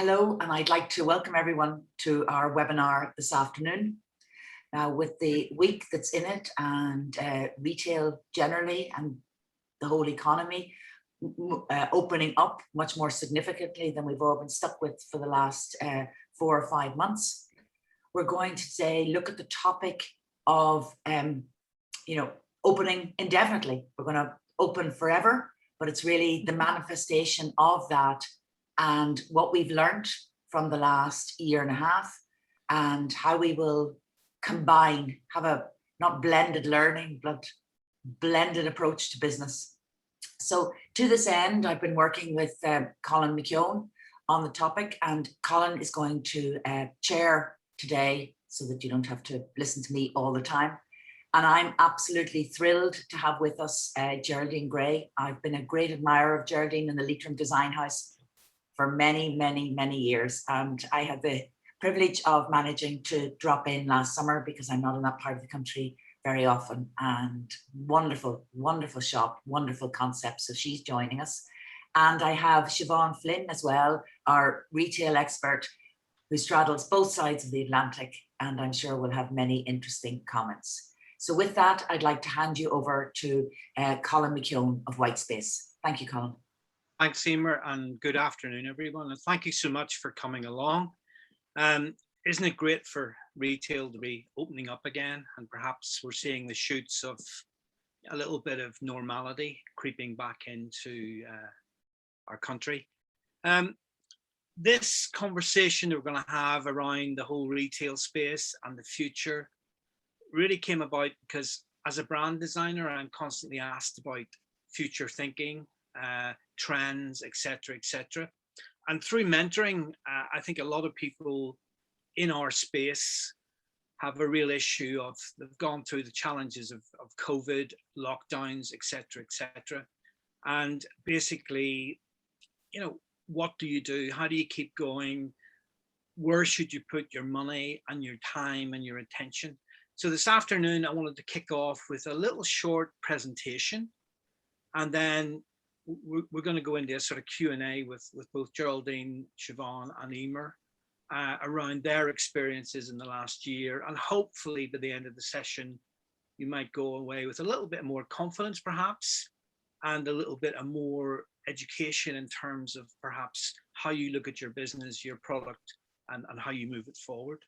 Hello, and I'd like to welcome everyone to our webinar this afternoon. Now, with the week that's in it and retail generally and the whole economy opening up much more significantly than we've all been stuck with for the last 4 or 5 months, we're going to today look at the topic of, opening indefinitely. We're going to open forever, but it's really the manifestation of that and what we've learned from the last year and a half and how we will combine, have a not blended learning, but blended approach to business. So to this end, I've been working with Colin McKeown on the topic, and Colin is going to chair today so that you don't have to listen to me all the time. And I'm absolutely thrilled to have with us Geraldine Gray. I've been a great admirer of Geraldine in the Leitrim Design House for many, many, many years. And I had the privilege of managing to drop in last summer because I'm not in that part of the country very often. And wonderful, wonderful shop, wonderful concept. So she's joining us. And I have Siobhan Flynn as well, our retail expert who straddles both sides of the Atlantic. And I'm sure we'll have many interesting comments. So with that, I'd like to hand you over to Colin McKeown of Whitespace. Thank you, Colin. Thanks, Emer, and good afternoon, everyone. And thank you so much for coming along. Isn't it great for retail to be opening up again? And perhaps we're seeing the shoots of a little bit of normality creeping back into our country. This conversation that we're going to have around the whole retail space and the future really came about because as a brand designer, I'm constantly asked about future thinking, trends, etc. And through mentoring, I think a lot of people in our space have a real issue of they've gone through the challenges of COVID, lockdowns, etc. And basically, what do you do? How do you keep going? Where should you put your money and your time and your attention? So this afternoon, I wanted to kick off with a little short presentation, and then we're going to go into a sort of Q&A with both Geraldine, Siobhan and Emer around their experiences in the last year. And hopefully by the end of the session, you might go away with a little bit more confidence perhaps, and a little bit of more education in terms of perhaps how you look at your business, your product, and how you move it forward.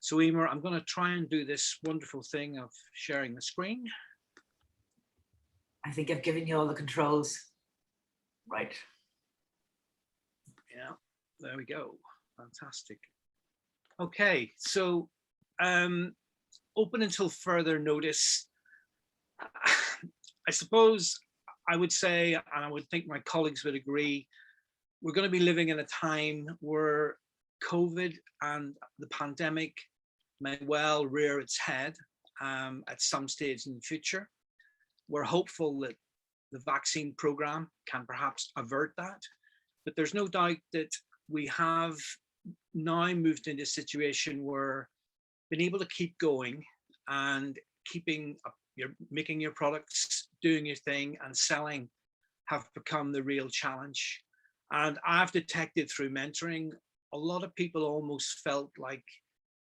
So Emer, I'm going to try and do this wonderful thing of sharing the screen. I think I've given you all the controls. Right. Yeah, there we go. Fantastic. Okay, so open until further notice. I suppose I would say, and I would think my colleagues would agree, we're going to be living in a time where COVID and the pandemic may well rear its head at some stage in the future. We're hopeful that the vaccine program can perhaps avert that, but there's no doubt that we have now moved into a situation where being able to keep going and making your products, doing your thing and selling have become the real challenge. And I've detected through mentoring, a lot of people almost felt like,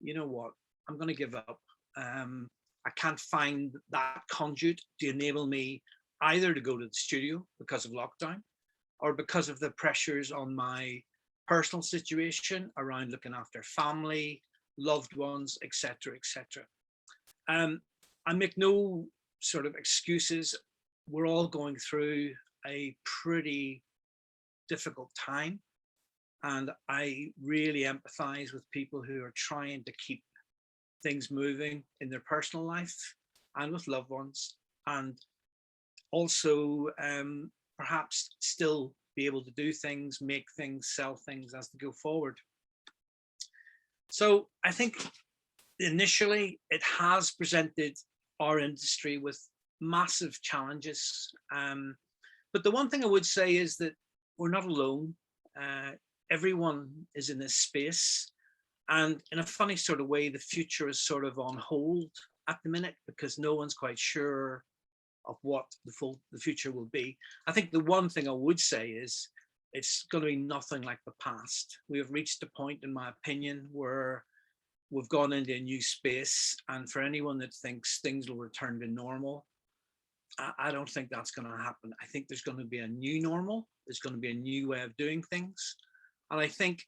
you know what, I'm going to give up. I can't find that conduit to enable me either to go to the studio because of lockdown or because of the pressures on my personal situation around looking after family, loved ones, etc. I make no sort of excuses. We're all going through a pretty difficult time, and I really empathize with people who are trying to keep things moving in their personal life and with loved ones, and also perhaps still be able to do things, make things, sell things as they go forward. So I think initially it has presented our industry with massive challenges. But the one thing I would say is that we're not alone. Everyone is in this space. And in a funny sort of way, the future is sort of on hold at the minute because no one's quite sure of what the future will be. I think the one thing I would say is it's going to be nothing like the past. We have reached a point, in my opinion, where we've gone into a new space. And for anyone that thinks things will return to normal, I don't think that's going to happen. I think there's going to be a new normal. There's going to be a new way of doing things. And I think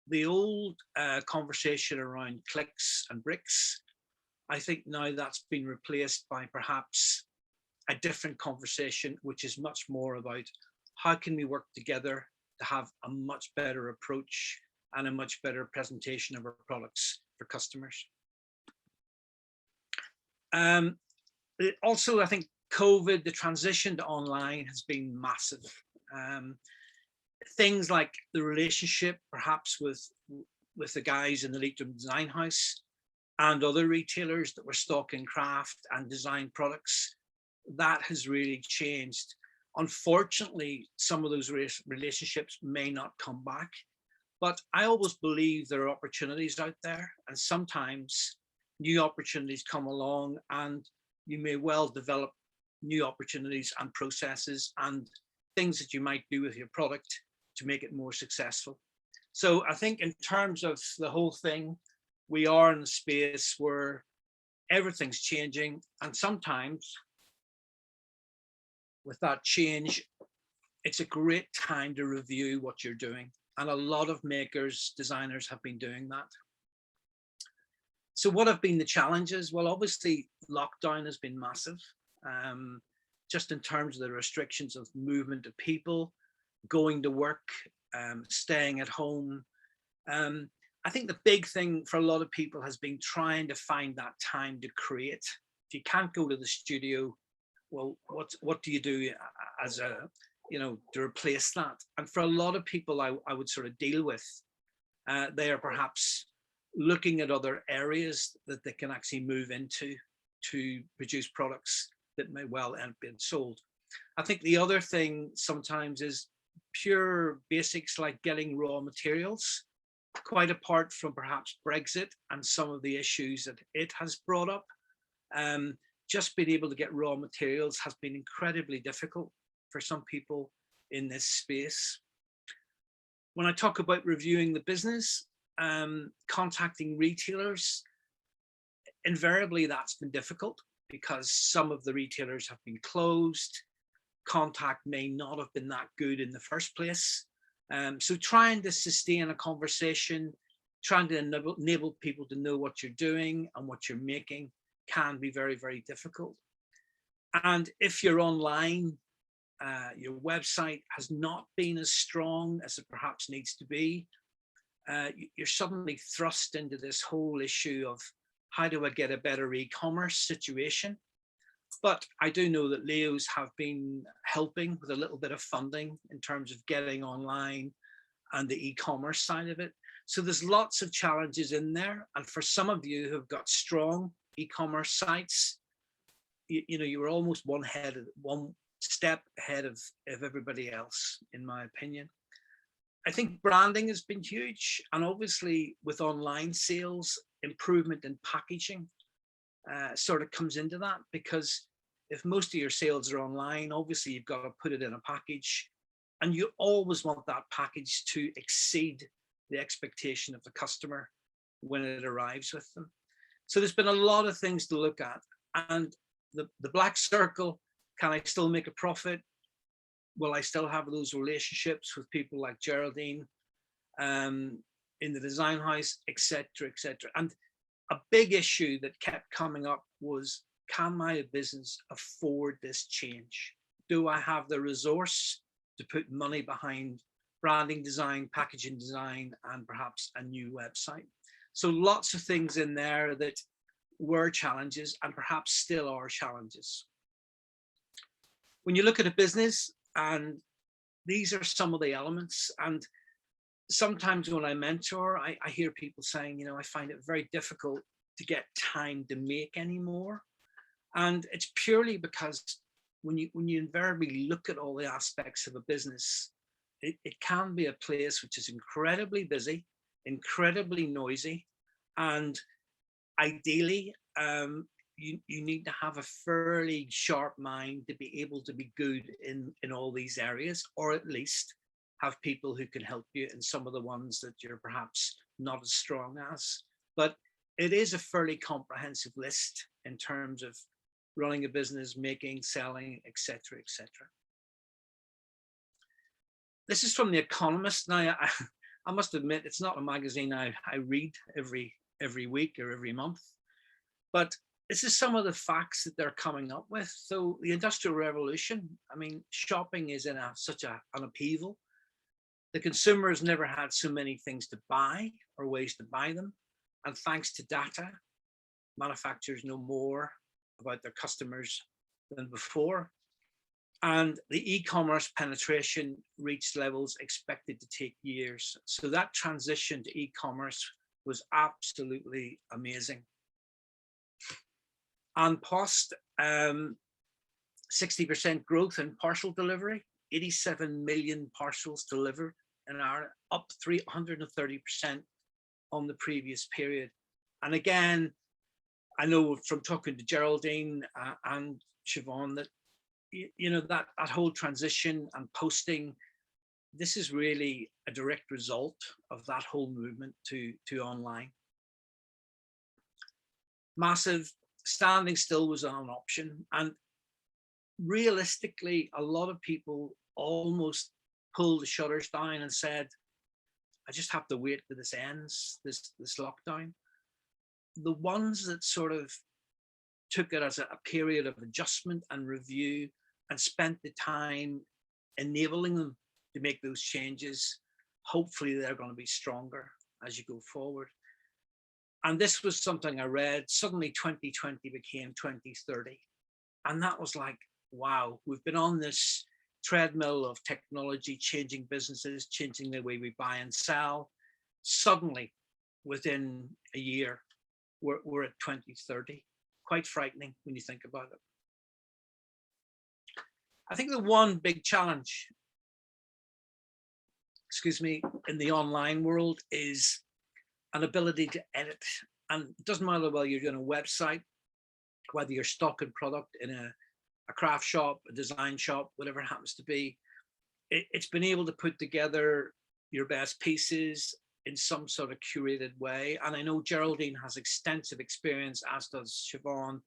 the old conversation around clicks and bricks, I think now that's been replaced by perhaps a different conversation, which is much more about how can we work together to have a much better approach and a much better presentation of our products for customers. Also, I think COVID, the transition to online has been massive. Things like the relationship perhaps with the guys in the Leitrim Design House and other retailers that were stocking craft and design products, that has really changed. Unfortunately, some of those relationships may not come back, but I always believe there are opportunities out there, and sometimes new opportunities come along and you may well develop new opportunities and processes and things that you might do with your product to make it more successful. So I think in terms of the whole thing, we are in a space where everything's changing, and sometimes with that change, it's a great time to review what you're doing. And a lot of makers, designers have been doing that. So what have been the challenges? Well, obviously lockdown has been massive, just in terms of the restrictions of movement of people, going to work, staying at home. I think the big thing for a lot of people has been trying to find that time to create. If you can't go to the studio, well, what do you do as a, to replace that? And for a lot of people I would sort of deal with, they are perhaps looking at other areas that they can actually move into to produce products that may well end up being sold. I think the other thing sometimes is pure basics like getting raw materials, quite apart from perhaps Brexit and some of the issues that it has brought up. Just being able to get raw materials has been incredibly difficult for some people in this space. When I talk about reviewing the business, contacting retailers, invariably that's been difficult because some of the retailers have been closed. Contact may not have been that good in the first place. So trying to sustain a conversation, trying to enable people to know what you're doing and what you're making can be very, very difficult. And if you're online, your website has not been as strong as it perhaps needs to be, you're suddenly thrust into this whole issue of how do I get a better e-commerce situation? But I do know that Leo's have been helping with a little bit of funding in terms of getting online and the e-commerce side of it. So there's lots of challenges in there. And for some of you who've got strong e-commerce sites, you were almost one step ahead of everybody else, in my opinion. I think branding has been huge. And obviously with online sales, improvement in packaging sort of comes into that, because if most of your sales are online, obviously you've got to put it in a package, and you always want that package to exceed the expectation of the customer when it arrives with them. So there's been a lot of things to look at. And the black circle, can I still make a profit? Will I still have those relationships with people like Geraldine in the design house, etc., etc.? And a big issue that kept coming up was, can my business afford this change? Do I have the resource to put money behind branding design, packaging design, and perhaps a new website? So lots of things in there that were challenges and perhaps still are challenges. When you look at a business, and these are some of the elements, and sometimes when I mentor, I hear people saying, I find it very difficult to get time to make anymore. And it's purely because when you invariably look at all the aspects of a business, it can be a place which is incredibly busy, incredibly noisy, and ideally you need to have a fairly sharp mind to be able to be good in all these areas, or at least have people who can help you in some of the ones that you're perhaps not as strong as. But it is a fairly comprehensive list in terms of running a business, making, selling, etc., etc. This is from The Economist. Now, I must admit, it's not a magazine I read every week or every month, but this is some of the facts that they're coming up with. So the Industrial Revolution, I mean, shopping is in such an upheaval. The consumer has never had so many things to buy or ways to buy them. And thanks to data, manufacturers know more about their customers than before. And the e-commerce penetration reached levels expected to take years. So that transition to e-commerce was absolutely amazing. And post 60% growth in parcel delivery, 87 million parcels delivered in Ireland, up 330% on the previous period. And again, I know from talking to Geraldine and Siobhan that, you know, that whole transition and posting, this is really a direct result of that whole movement to online. Massive standing still was an option, and realistically, a lot of people almost pulled the shutters down and said, I just have to wait till this ends, this lockdown. The ones that sort of took it as a period of adjustment and review and spent the time enabling them to make those changes, hopefully they're going to be stronger as you go forward. And this was something I read, suddenly 2020 became 2030. And that was like, wow, we've been on this treadmill of technology, changing businesses, changing the way we buy and sell. Suddenly, within a year, we're at 2030. Quite frightening when you think about it. I think the one big challenge, in the online world is an ability to edit. And it doesn't matter whether you're doing a website, whether you're stocking product in a craft shop, a design shop, whatever it happens to be. It's been able to put together your best pieces in some sort of curated way. And I know Geraldine has extensive experience, as does Siobhan,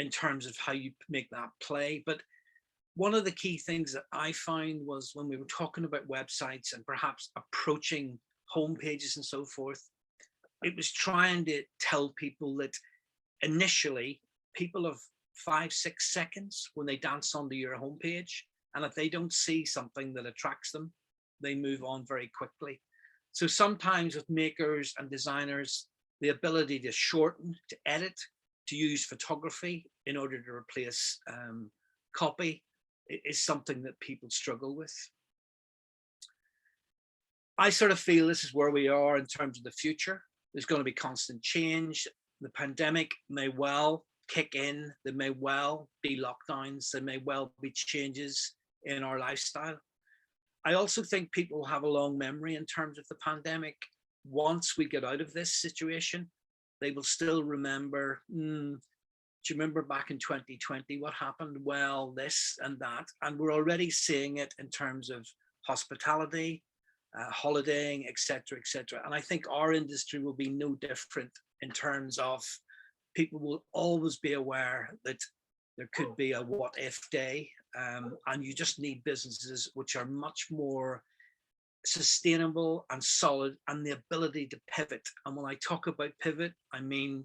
in terms of how you make that play. But one of the key things that I found was when we were talking about websites and perhaps approaching homepages and so forth, it was trying to tell people that initially people have 5-6 seconds when they dance onto your homepage. And if they don't see something that attracts them, they move on very quickly. So sometimes with makers and designers, the ability to shorten, to edit, to use photography in order to replace copy is something that people struggle with. I sort of feel this is where we are in terms of the future. There's going to be constant change. The pandemic may well kick in. There may well be lockdowns. There may well be changes in our lifestyle. I also think people have a long memory in terms of the pandemic. Once we get out of this situation, they will still remember, do you remember back in 2020 what happened? Well, this and that. And we're already seeing it in terms of hospitality, holidaying, etc., etc. And I think our industry will be no different in terms of people will always be aware that there could be a what if day, and you just need businesses which are much more sustainable and solid, and the ability to pivot. And when I talk about pivot, I mean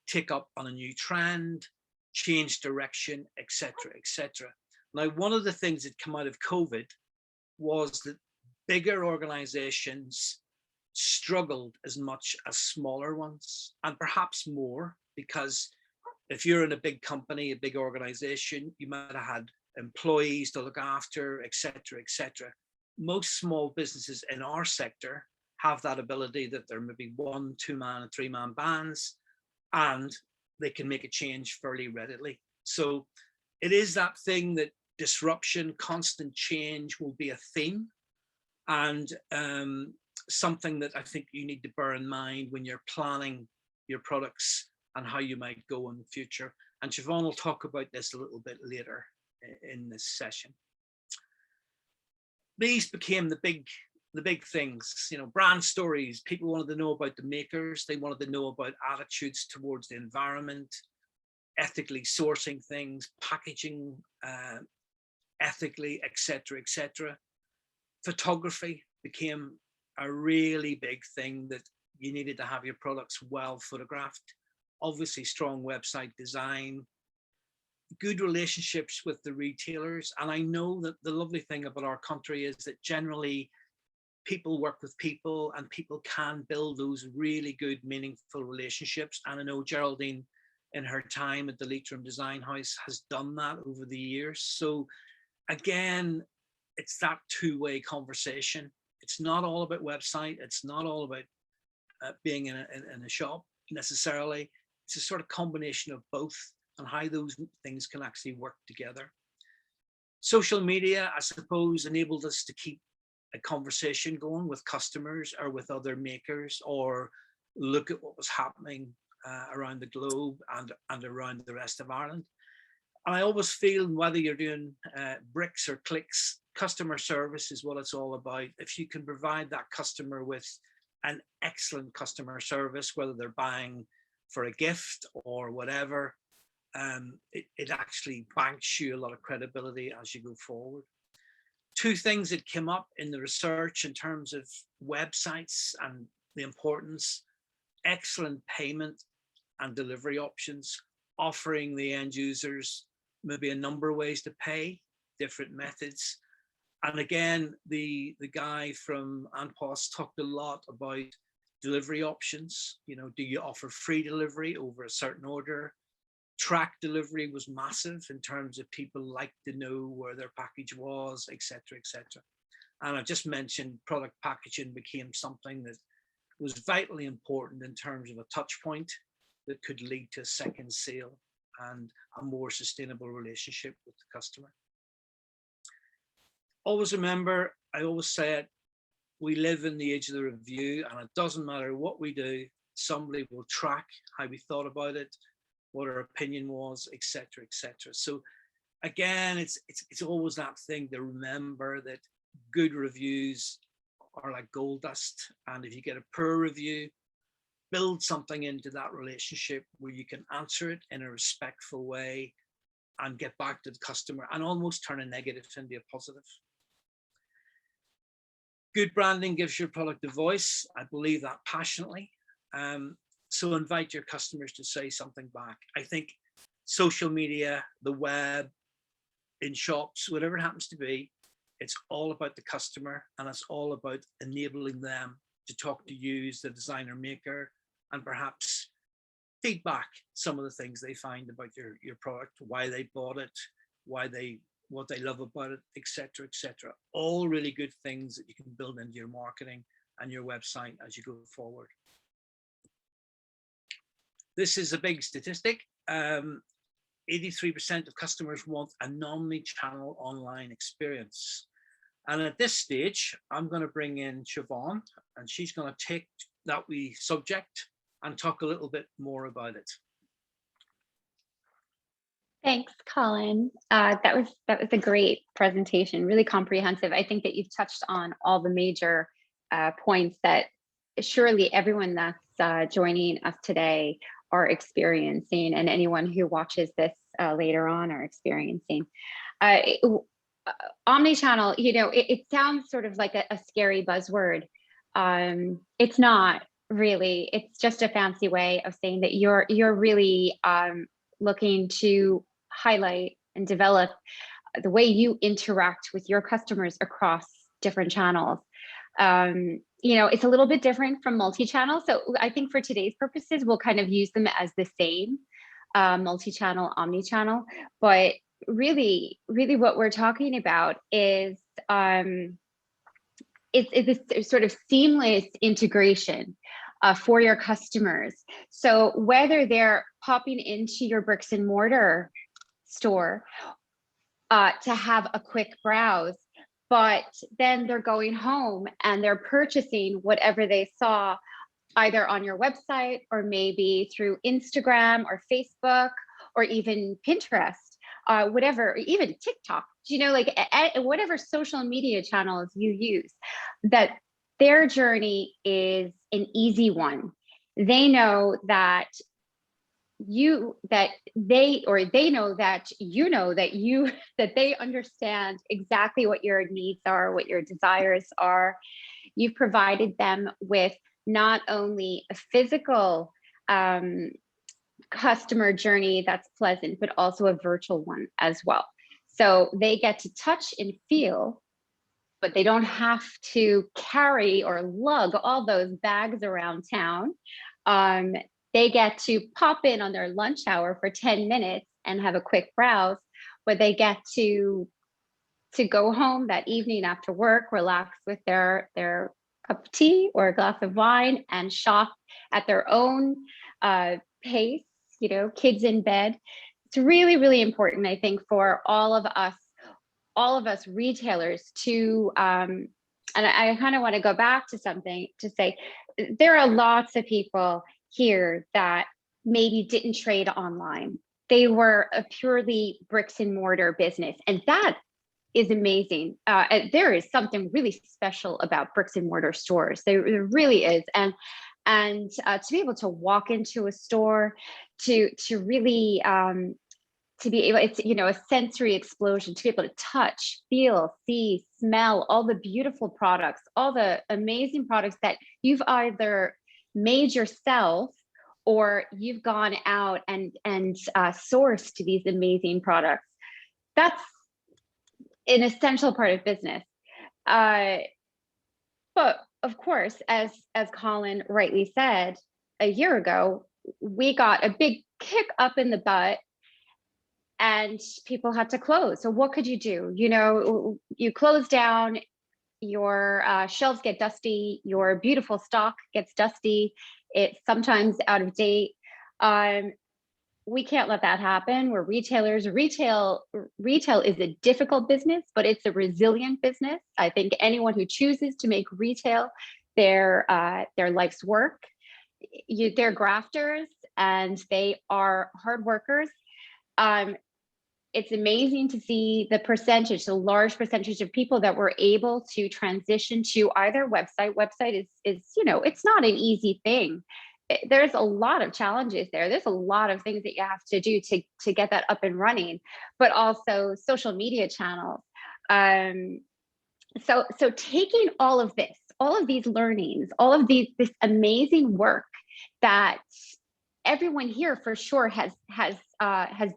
take up on a new trend, change direction, etc., etc. Now, one of the things that came out of COVID was that bigger organizations struggled as much as smaller ones, and perhaps more, because if you're in a big company, a big organization, you might have had employees to look after, etc., etc. Most small businesses in our sector have that ability that there may be 1, 2-man and 3-man bands, and they can make a change fairly readily. So it is that thing that disruption, constant change will be a theme, and something that I think you need to bear in mind when you're planning your products and how you might go in the future. And Siobhan will talk about this a little bit later in this session. these became the big things, you know, brand stories. People wanted to know about the makers. They wanted to know about attitudes towards the environment, ethically sourcing things, packaging ethically, etc., etc. Photography became a really big thing, that you needed to have your products well photographed. Obviously, strong website design, good relationships with the retailers. And I know that the lovely thing about our country is that generally people work with people, and people can build those really good, meaningful relationships. And I know Geraldine, in her time at the Leitrim Design House, has done that over the years. So again, it's that two-way conversation. It's not all about website. It's not all about being in a shop necessarily. It's a sort of combination of both, and how those things can actually work together. Social media, I suppose, enabled us to keep a conversation going with customers or with other makers, or look at what was happening around the globe and around the rest of Ireland. And I always feel, whether you're doing bricks or clicks, customer service is what it's all about. If you can provide that customer with an excellent customer service, whether they're buying for a gift or whatever, it actually banks you a lot of credibility as you go forward. Two things that came up in the research in terms of websites and the importance: excellent payment and delivery options, offering the end users maybe a number of ways to pay, different methods. And again, the guy from ANPOS talked a lot about delivery options. You know, do you offer free delivery over a certain order? Track delivery was massive in terms of people like to know where their package was, etc., etc. And I just mentioned product packaging became something that was vitally important in terms of a touch point that could lead to a second sale and a more sustainable relationship with the customer. Always remember, I always say it, we live in the age of the review, and it doesn't matter what we do, somebody will track how we thought about it, what our opinion was, etc., etc. So again, it's always that thing to remember, that good reviews are like gold dust. And if you get a poor review, build something into that relationship where you can answer it in a respectful way and get back to the customer and almost turn a negative into a positive. Good branding gives your product a voice. I believe that passionately. So invite your customers to say something back. I think social media, the web, in shops, whatever it happens to be, it's all about the customer, and it's all about enabling them to talk to you as the designer maker, and perhaps feedback some of the things they find about your product, why they bought it, what they love about it, etc., etc. All really good things that you can build into your marketing and your website as you go forward. This is a big statistic. 83% of customers want a omni-channel online experience. And at this stage, I'm going to bring in Siobhan, and she's going to take that wee subject and talk a little bit more about it. Thanks, Colin. That was a great presentation, really comprehensive. I think that you've touched on all the major points that surely everyone that's joining us today are experiencing, and anyone who watches this later on are experiencing. Omnichannel, you know, it sounds sort of like a scary buzzword. It's not really. It's just a fancy way of saying that you're really looking to highlight and develop the way you interact with your customers across different channels. You know, it's a little bit different from multi-channel. So I think for today's purposes, we'll kind of use them as the same, multi-channel, omni-channel. But really what we're talking about is it's this sort of seamless integration for your customers. So whether they're popping into your bricks and mortar store to have a quick browse, but then they're going home and they're purchasing whatever they saw either on your website or maybe through Instagram or Facebook or even Pinterest, whatever, or even TikTok, you know, like whatever social media channels you use, that their journey is an easy one. They know that they know that that they understand exactly what your needs are, what your desires are. You've provided them with not only a physical customer journey that's pleasant, but also a virtual one as well. So they get to touch and feel, but they don't have to carry or lug all those bags around town. They get to pop in on their lunch hour for 10 minutes and have a quick browse, but they get to go home that evening after work, relax with their cup of tea or a glass of wine, and shop at their own pace, you know, kids in bed. It's really, really important, I think, for all of us retailers to, and I kind of want to go back to something to say, there are lots of people here that maybe didn't trade online. They were a purely bricks and mortar business, and that is amazing. There is something really special about bricks and mortar stores. There really is, and to be able to walk into a store, to really to be able, it's, you know, a sensory explosion, to be able to touch, feel, see, smell all the beautiful products, all the amazing products that you've either made yourself or you've gone out and sourced these amazing products. That's an essential part of business. But of course, as Colin rightly said, a year ago, we got a big kick up in the butt and people had to close. So what could you do? You know, you close down, your shelves get dusty, your beautiful stock gets dusty, it's sometimes out of date. We can't let that happen. We're retailers. Retail is a difficult business, but it's a resilient business. I think anyone who chooses to make retail their life's work, they're grafters and they are hard workers. It's amazing to see the large percentage of people that were able to transition to either website. Website is, you know, it's not an easy thing. There's a lot of challenges there. There's a lot of things that you have to do to get that up and running, but also social media channels. So taking all of this, all of these learnings, all of this amazing work that everyone here for sure has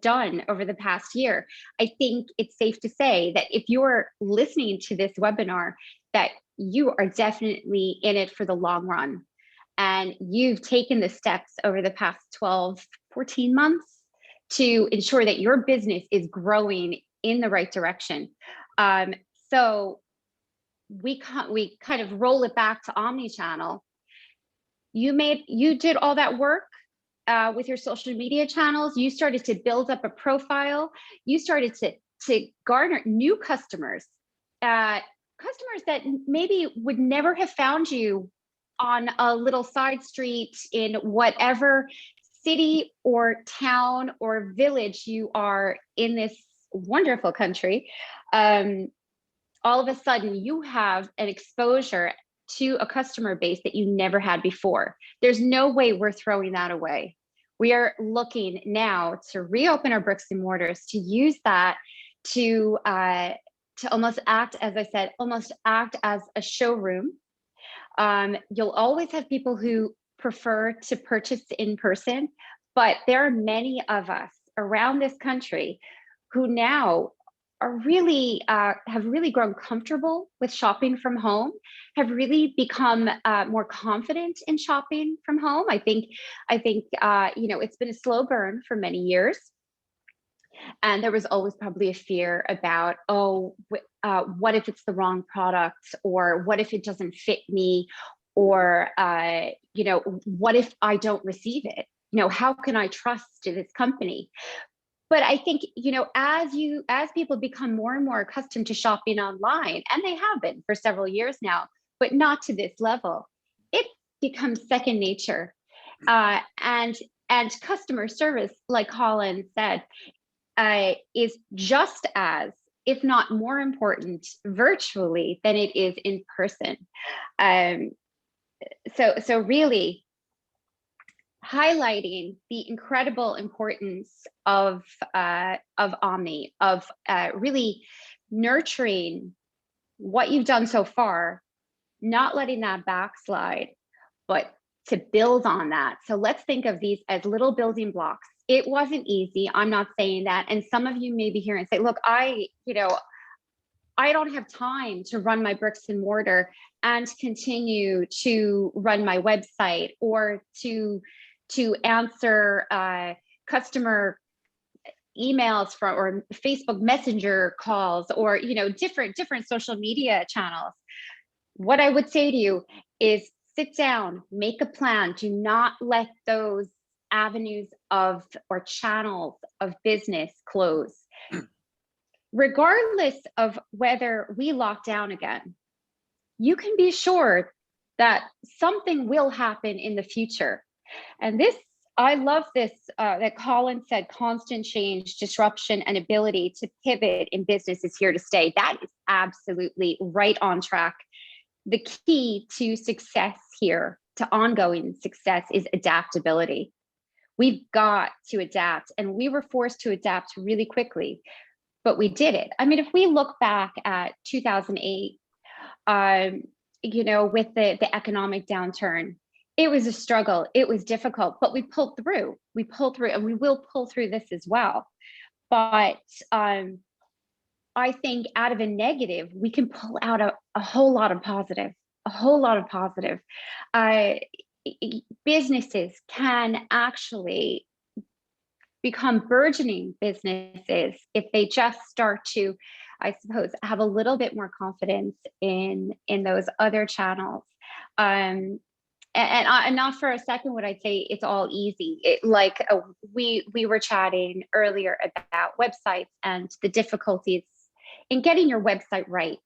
done over the past year, I think it's safe to say that if you're listening to this webinar, that you are definitely in it for the long run. And you've taken the steps over the past 12, 14 months to ensure that your business is growing in the right direction. So we kind of roll it back to omnichannel. You did all that work with your social media channels. You started to build up a profile. You started to garner new customers, customers that maybe would never have found you on a little side street in whatever city or town or village you are in this wonderful country. All of a sudden you have an exposure to a customer base that you never had before. There's no way we're throwing that away. We are looking now to reopen our bricks and mortars, to use that to almost act, as I said, almost act as a showroom. You'll always have people who prefer to purchase in person, but there are many of us around this country who now are really have really grown comfortable with shopping from home, have really become more confident in shopping from home. I think you know, it's been a slow burn for many years, and there was always probably a fear about, what if it's the wrong product, or what if it doesn't fit me, or you know, what if I don't receive it? You know, how can I trust this company? But I think, you know, as people become more and more accustomed to shopping online, and they have been for several years now, but not to this level, it becomes second nature. And customer service, like Colin said, is just as if not more important, virtually than it is in person. So really highlighting the incredible importance of Omni, of really nurturing what you've done so far, not letting that backslide, but to build on that. So let's think of these as little building blocks. It wasn't easy. I'm not saying that. And some of you may be here and say, look, I don't have time to run my bricks and mortar and continue to run my website or to answer customer emails from, or Facebook Messenger calls, or different social media channels. What I would say to you is sit down, make a plan. Do not let those avenues of or channels of business close. Regardless of whether we lock down again, you can be sure that something will happen in the future. And this, I love this, that Colin said, constant change, disruption, and ability to pivot in business is here to stay. That is absolutely right on track. The key to success here, to ongoing success, is adaptability. We've got to adapt, and we were forced to adapt really quickly, but we did it. I mean, if we look back at 2008, with the economic downturn, it was a struggle. It was difficult, but we pulled through. We pulled through, and we will pull through this as well. But I think out of a negative, we can pull out a whole lot of positive, Businesses can actually become burgeoning businesses if they just start to, I suppose, have a little bit more confidence in those other channels. And not for a second would I say it's all easy. We were chatting earlier about websites and the difficulties in getting your website right,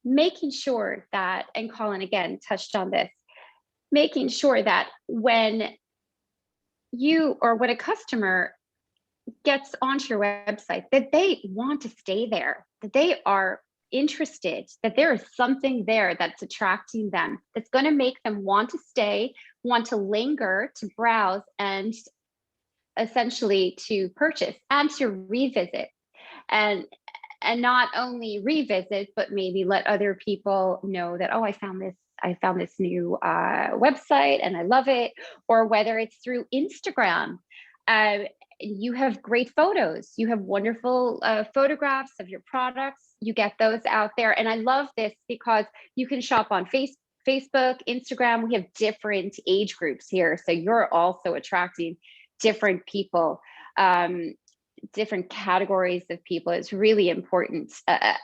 making sure that, and Colin again touched on this, making sure that when a customer gets onto your website, that they want to stay there, that they are interested, that there is something there that's attracting them, that's going to make them want to stay, want to linger, to browse, and essentially to purchase and to revisit. And not only revisit, but maybe let other people know that, oh, I found this new website and I love it. Or whether it's through Instagram, you have great photos, you have wonderful photographs of your products, you get those out there. And I love this because you can shop on Facebook, Instagram. We have different age groups here, so you're also attracting different people, different categories of people. It's really important.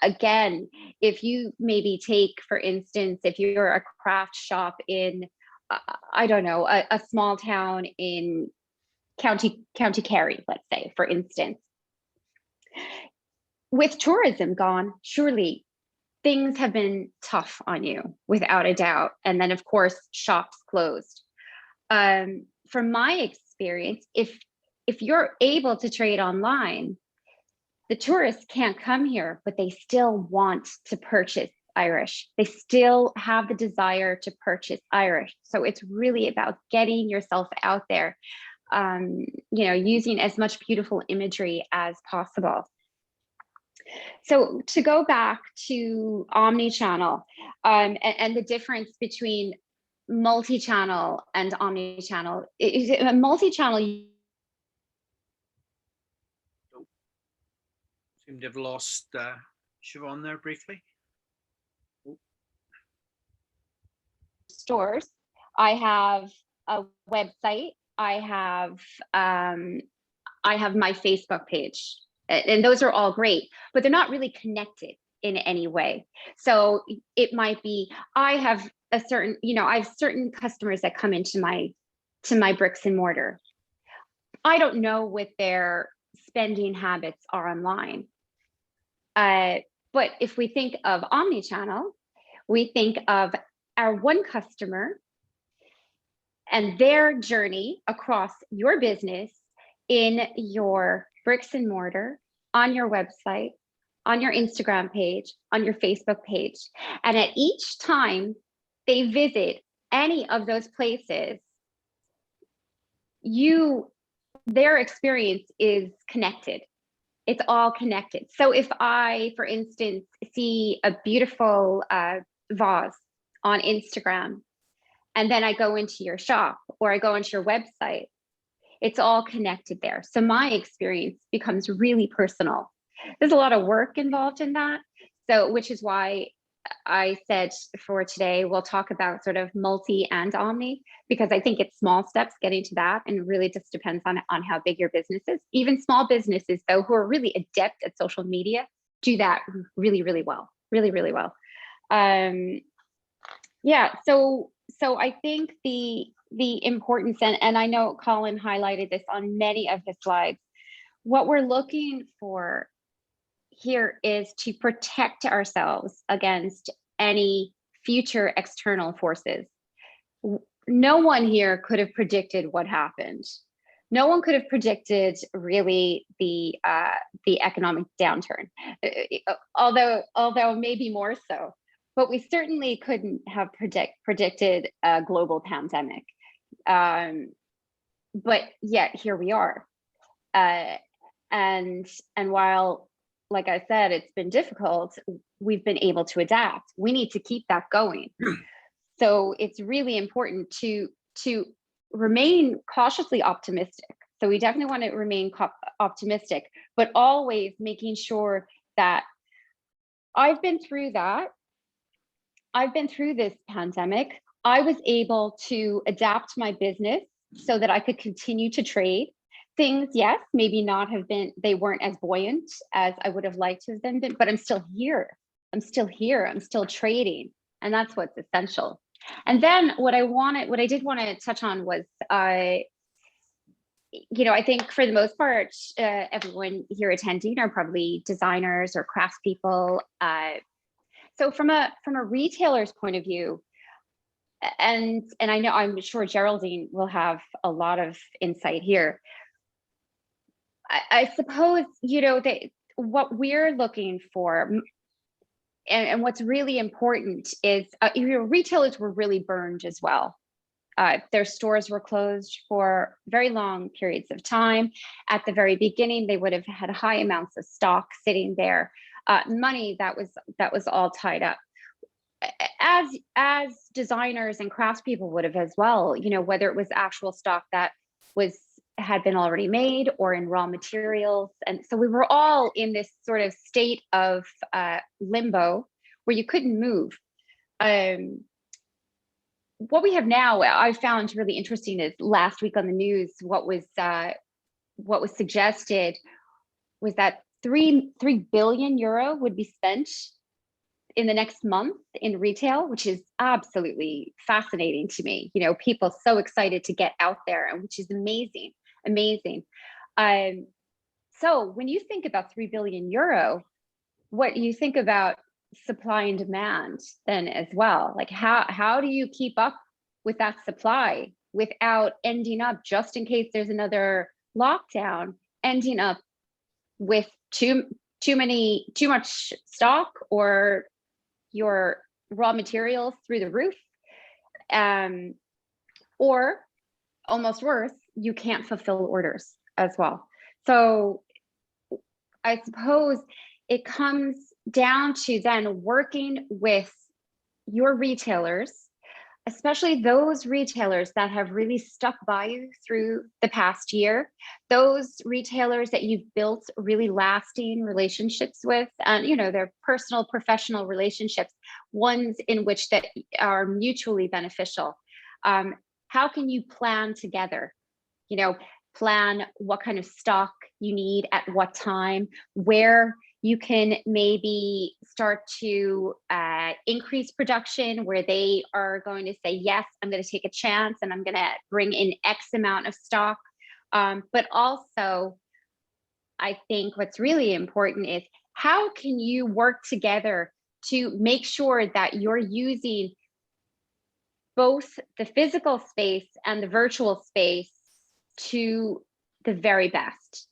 Again, if you maybe take, for instance, if you're a craft shop in, I don't know, a small town in County Kerry, let's say, for instance, with tourism gone, surely things have been tough on you, without a doubt. And then, of course, shops closed. From my experience, if you're able to trade online, the tourists can't come here, but they still want to purchase Irish. They still have the desire to purchase Irish. So it's really about getting yourself out there, using as much beautiful imagery as possible. So to go back to omni-channel, and the difference between multi-channel and omni-channel. A multi-channel, Seem to have lost Siobhan there briefly. stores. I have a website. I have my Facebook page, and those are all great, but they're not really connected in any way. So it might be, I have certain customers that come into my bricks and mortar. I don't know what their spending habits are online. But if we think of omni-channel, we think of our one customer and their journey across your business, in your bricks and mortar, on your website, on your Instagram page, on your Facebook page. And at each time they visit any of those places, their experience is connected. It's all connected. So if I, for instance, see a beautiful vase on Instagram, and then I go into your shop or I go into your website, it's all connected there. So my experience becomes really personal. There's a lot of work involved in that. So, which is why I said for today, we'll talk about sort of multi and omni, because I think it's small steps getting to that, and really just depends on how big your business is. Even small businesses, though, who are really adept at social media, do that really, really well, really, really well. Yeah, so I think the importance, and I know Colin highlighted this on many of his slides, what we're looking for here is to protect ourselves against any future external forces. No one here could have predicted what happened. No one could have predicted really the economic downturn, although maybe more so. But we certainly couldn't have predicted a global pandemic. But yet here we are. And while, like I said, it's been difficult, we've been able to adapt. We need to keep that going. So it's really important to remain cautiously optimistic. So we definitely want to remain optimistic, but always making sure that I've been through that. I've been through this pandemic. I was able to adapt my business so that I could continue to trade. Things, yes, maybe not have been, they weren't as buoyant as I would have liked to have been, but I'm still here. I'm still here. I'm still trading. And that's what's essential. And then what I did want to touch on was, I think for the most part, everyone here attending are probably designers or craftspeople. So from a retailer's point of view, and I'm sure Geraldine will have a lot of insight here. I suppose, what we're looking for, and what's really important is, retailers were really burned as well. Their stores were closed for very long periods of time. At the very beginning, they would have had high amounts of stock sitting there, money that was all tied up. As designers and craftspeople would have as well, whether it was actual stock that had been already made or in raw materials. And so we were all in this sort of state of limbo where you couldn't move. What we have now, I found really interesting, is last week on the news, what was suggested was that 3 billion euro would be spent in the next month in retail, which is absolutely fascinating to me. People so excited to get out there, and which is amazing. So when you think about 3 billion euro, what you think about supply and demand then as well? Like how do you keep up with that supply without ending up, just in case there's another lockdown, ending up with too much stock, or your raw materials through the roof, or almost worse, you can't fulfill orders as well. So I suppose it comes down to then working with your retailers, especially those retailers that have really stuck by you through the past year, those retailers that you've built really lasting relationships with, and they're personal, professional relationships, ones in which that are mutually beneficial. How can you plan together? Plan what kind of stock you need at what time, where you can maybe start to increase production, where they are going to say, yes, I'm going to take a chance and I'm going to bring in X amount of stock. But also, I think what's really important is, how can you work together to make sure that you're using both the physical space and the virtual space to the very best?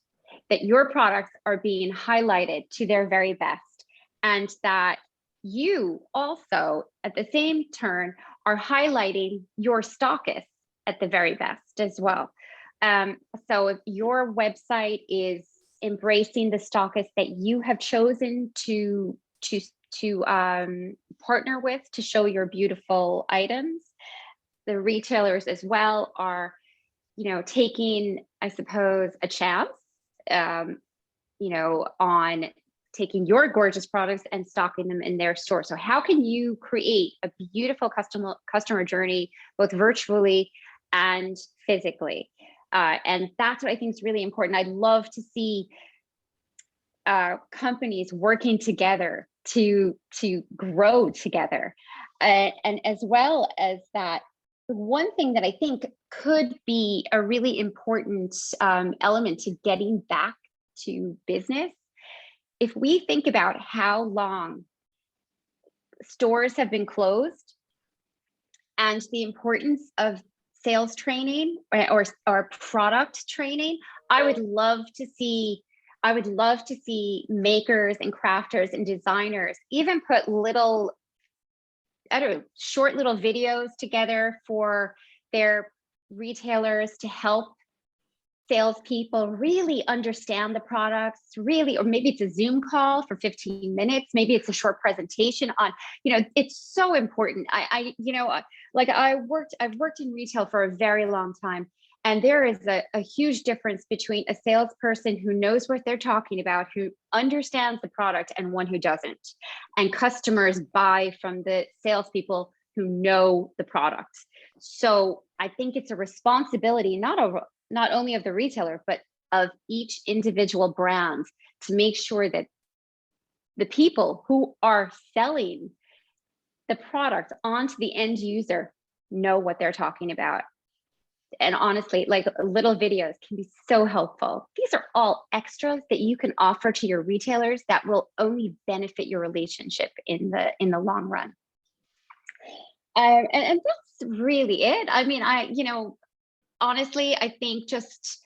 that your products are being highlighted to their very best, and that you also at the same turn are highlighting your stockists at the very best as well. So if your website is embracing the stockists that you have chosen to partner with to show your beautiful items, the retailers as well are, you know, taking, I suppose, a chance, you know, on taking your gorgeous products and stocking them in their store. So how can you create a beautiful customer journey, both virtually and physically? And that's what I think is really important. I'd love to see companies working together to grow together. And as well as that, one thing that I think could be a really important element to getting back to business, if we think about how long stores have been closed and the importance of sales training or product training, I would love to see makers and crafters and designers even put little, I don't know, short little videos together for their retailers to help salespeople really understand the products, really, or maybe it's a Zoom call for 15 minutes, maybe it's a short presentation on, you know, it's so important. You know, like I've worked in retail for a very long time, and there is a huge difference between a salesperson who knows what they're talking about, who understands the product, and one who doesn't. And customers buy from the salespeople who know the product. So I think it's a responsibility, not only of the retailer, but of each individual brand to make sure that the people who are selling the product onto the end user know what they're talking about. And honestly, like little videos can be so helpful. These are all extras that you can offer to your retailers that will only benefit your relationship in the long run. And that's really it. I mean, honestly, I think just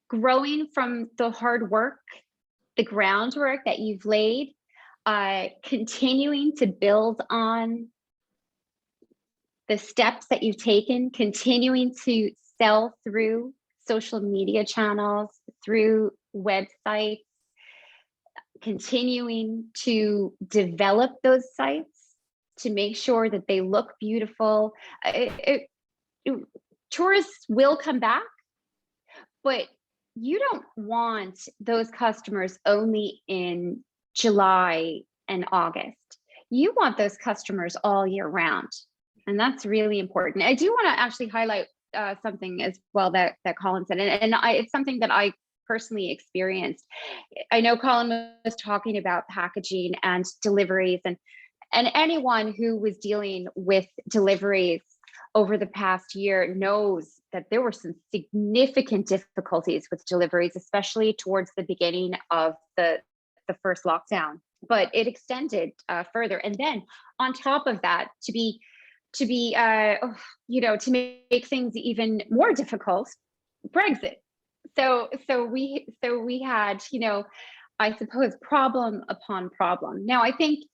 growing from the hard work, the groundwork that you've laid, continuing to build on the steps that you've taken, continuing to sell through social media channels, through websites, continuing to develop those sites to make sure that they look beautiful. Tourists will come back, but you don't want those customers only in July and August. You want those customers all year round. And that's really important. I do want to actually highlight something as well that Colin said, and it's something that I personally experienced. I know Colin was talking about packaging and deliveries, and anyone who was dealing with deliveries over the past year knows that there were some significant difficulties with deliveries, especially towards the beginning of the first lockdown. But it extended further, and then on top of that, to make things even more difficult, Brexit. So we had, I suppose, problem upon problem. Now I think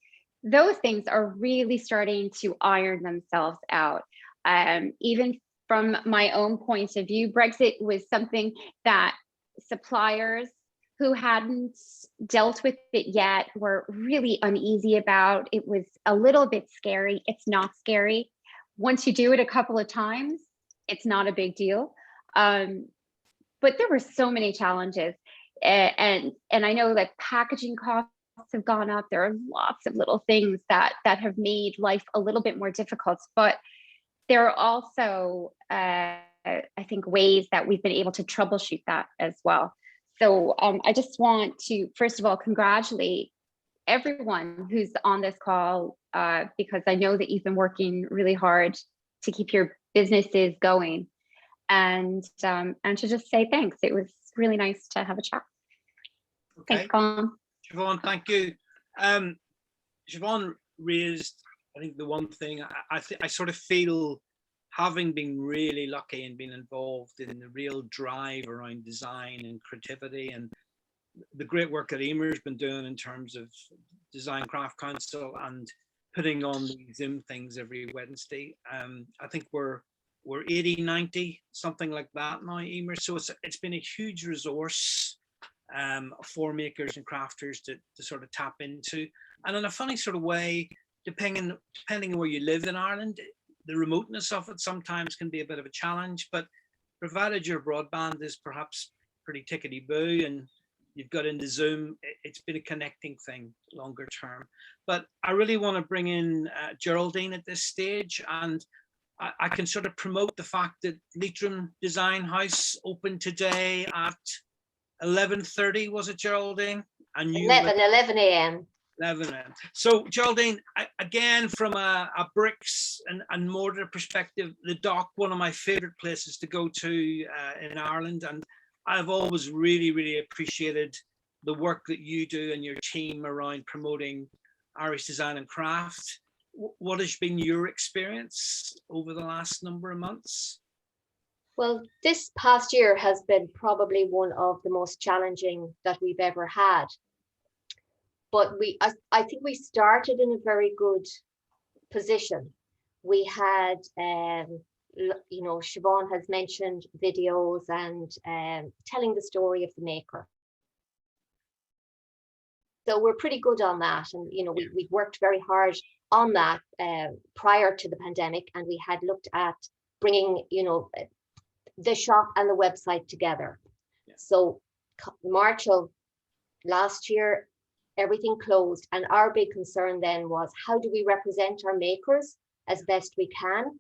those things are really starting to iron themselves out. Even from my own point of view, Brexit was something that suppliers who hadn't dealt with it yet were really uneasy about. It was a little bit scary. It's not scary. Once you do it a couple of times, it's not a big deal. But there were so many challenges. And I know that packaging costs have gone up. There are lots of little things that have made life a little bit more difficult, but there are also, I think, ways that we've been able to troubleshoot that as well. So I just want to, first of all, congratulate everyone who's on this call, because I know that you've been working really hard to keep your businesses going, and to just say thanks. It was really nice to have a chat. Okay. Thanks, Colin. Siobhan, thank you. Siobhan raised, I think, the one thing I sort of feel having been really lucky and been involved in the real drive around design and creativity and the great work that Emer's been doing in terms of Design Craft Council and putting on these Zoom things every Wednesday. I think we're 80, 90, something like that now, Emer. So it's been a huge resource for makers and crafters to sort of tap into. And in a funny sort of way, depending on where you live in Ireland, the remoteness of it sometimes can be a bit of a challenge, but provided your broadband is perhaps pretty tickety-boo and you've got into Zoom, it's been a connecting thing longer term. But I really want to bring in Geraldine at this stage, and I can sort of promote the fact that Leitrim Design House opened today at 11:30, was it, Geraldine? And 11 a.m. 11 a.m. So Geraldine, again, from a bricks and mortar perspective, the Dock, one of my favorite places to go to in Ireland, and I've always really, really appreciated the work that you do and your team around promoting Irish design and craft. What has been your experience over the last number of months? Well, this past year has been probably one of the most challenging that we've ever had. But I think we started in a very good position. We had, you know, Siobhan has mentioned videos and telling the story of the maker. So we're pretty good on that. And, you know, we've worked very hard on that prior to the pandemic. And we had looked at bringing, you know, the shop and the website together. Yeah. So March of last year, everything closed. And our big concern then was, how do we represent our makers as best we can?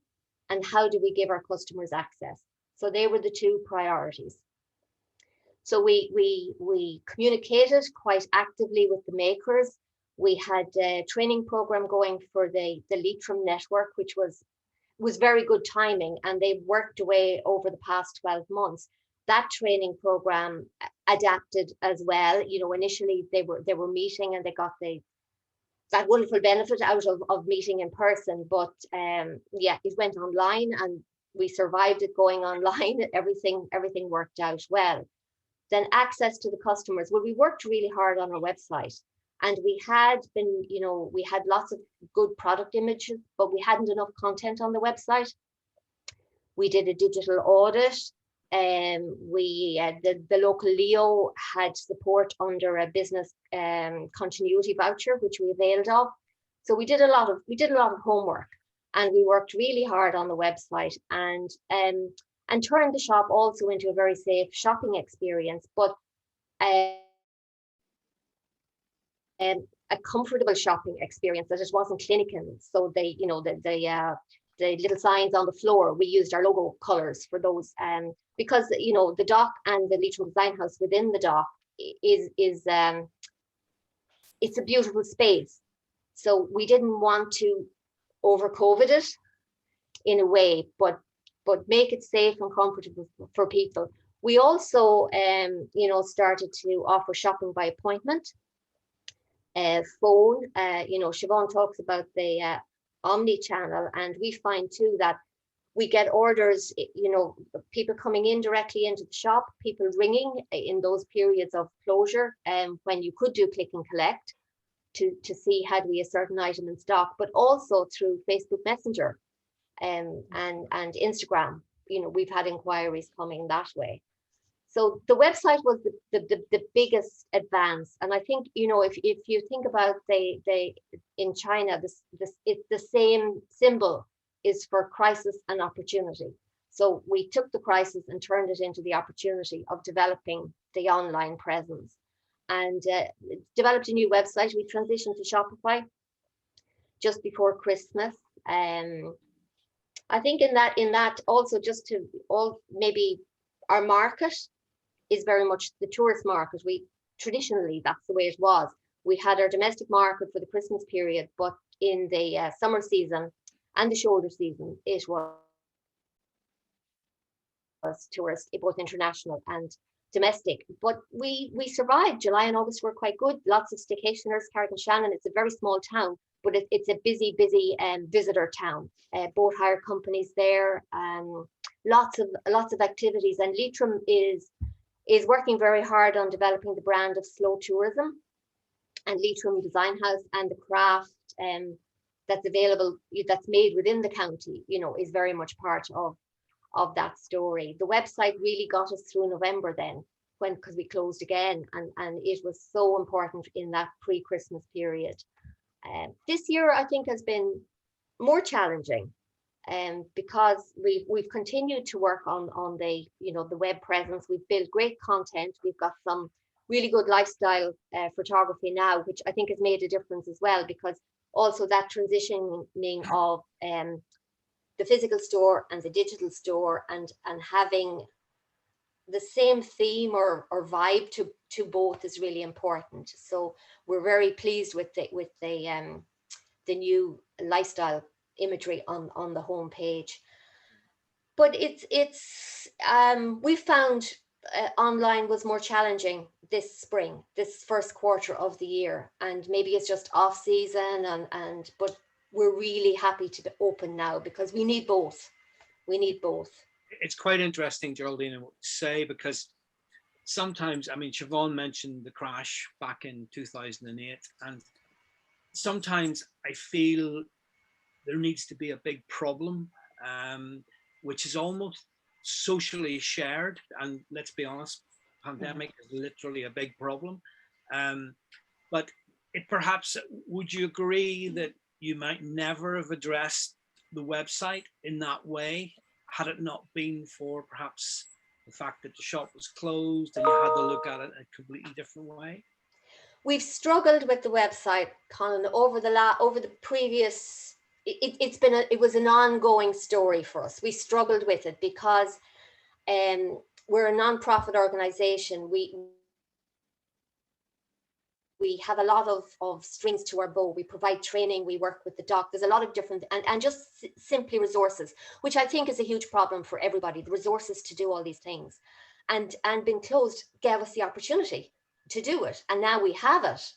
And how do we give our customers access? So they were the two priorities. So we communicated quite actively with the makers. We had a training program going for the Leitrim network, which was very good timing, and they've worked away over the past 12 months. That training program adapted as well. You know, initially they were meeting and they got that wonderful benefit out of meeting in person, but yeah, it went online and we survived it going online. Everything worked out well. Then access to the customers. Well, we worked really hard on our website, and we had been, you know, we had lots of good product images, but we hadn't enough content on the website. We did a digital audit. The local Leo had support under a business continuity voucher, which we availed of. So we did a lot of homework, and we worked really hard on the website and turned the shop also into a very safe shopping experience, but a comfortable shopping experience, that it wasn't clinical. So they, you know, the little signs on the floor, we used our logo colors for those, because, you know, the Dock and the Leitrim Design House within the Dock is it's a beautiful space. So we didn't want to over COVID it in a way, but make it safe and comfortable for people. We also, you know, started to offer shopping by appointment, phone. You know, Siobhan talks about the omni-channel, and we find too that we get orders, you know, people coming in directly into the shop, people ringing in those periods of closure, when you could do click and collect to see had we a certain item in stock, but also through Facebook Messenger and Instagram. You know, we've had inquiries coming that way. So the website was the biggest advance. And I think, you know, if you think about in China, it's the same symbol is for crisis and opportunity. So we took the crisis and turned it into the opportunity of developing the online presence, and developed a new website. We transitioned to Shopify just before Christmas. I think in that also, just to maybe our market is very much the tourist market. We traditionally, that's the way it was. We had our domestic market for the Christmas period, but in the summer season and the shoulder season, it was tourist, both international and domestic. But we survived. July and August were quite good. Lots of staycationers. Carrick-on-Shannon, it's a very small town, but it's a busy visitor town. Boat hire companies there, lots of activities, and Leitrim is working very hard on developing the brand of slow tourism, and Leitrim Design House and the craft that's available, that's made within the county, you know, is very much part of that story. The website really got us through November then, because we closed again, and it was so important in that pre-Christmas period. This year I think has been more challenging, because we've continued to work on the, you know, the web presence. We've built great content. We've got some really good lifestyle photography now, which I think has made a difference as well, because also that transitioning of the physical store and the digital store, and having the same theme or vibe to both is really important. So we're very pleased with the new lifestyle imagery on the home page. But we found online was more challenging this spring, this first quarter of the year, and maybe it's just off season, but we're really happy to be open now, because we need both. It's quite interesting, Geraldine, what you say, because sometimes, I mean, Siobhan mentioned the crash back in 2008, and sometimes I feel there needs to be a big problem, which is almost socially shared. And let's be honest, pandemic is literally a big problem. But perhaps, would you agree that you might never have addressed the website in that way had it not been for perhaps the fact that the shop was closed and you had to look at it in a completely different way? We've struggled with the website, Colin, over the previous. It was an ongoing story for us. We struggled with it because we're a non-profit organization. We have a lot of strings to our bow. We provide training, we work with the doc. There's a lot of different, and just simply resources, which I think is a huge problem for everybody, the resources to do all these things. And being closed gave us the opportunity to do it. And now we have it,